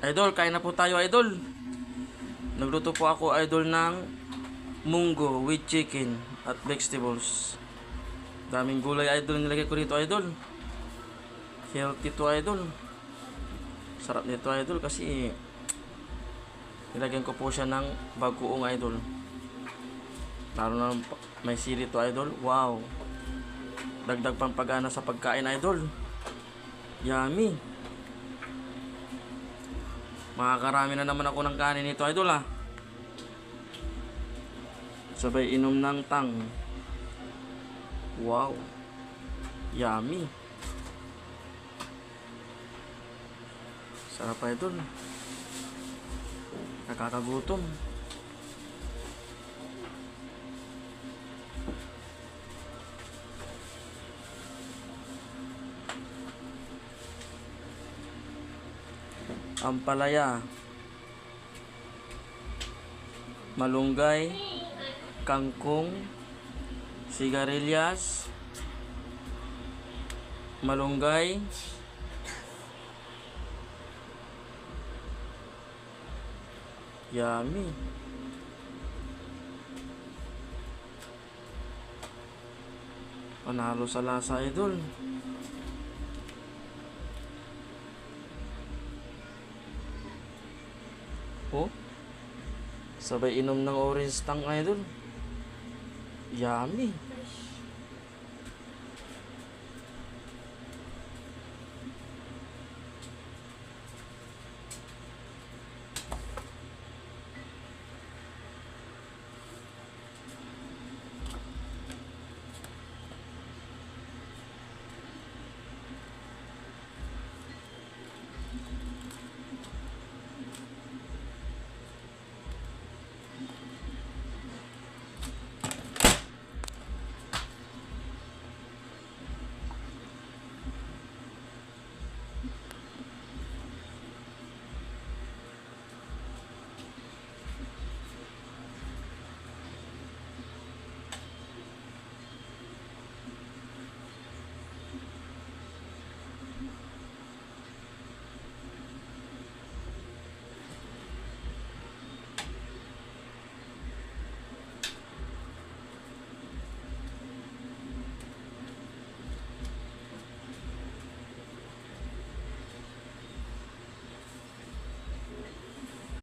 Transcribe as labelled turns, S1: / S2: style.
S1: Idol, kain na po tayo, idol. Nagluto po ako, idol, ng munggo with chicken at vegetables. Daming gulay, idol, nilagay ko dito, idol. Healthy to, idol. Sarap nito, idol, kasi nilagyan ko po siya ng bagoong, idol. Lalo na may sili to, idol. Wow. Dagdag pang pag-ana sa pagkain, idol. Yummy. Makakarami na naman ako ng kanin nito, idol, ah. Sabay inom ng tang. Wow. Yummy. Sarap, idol. Nakakagutom. Ampalaya, malunggay, kangkong, sigarilyas, malunggay, yummy. Panalo sa lasa, idol. Oh, sabay inom ng orange tang, idol. Yummy.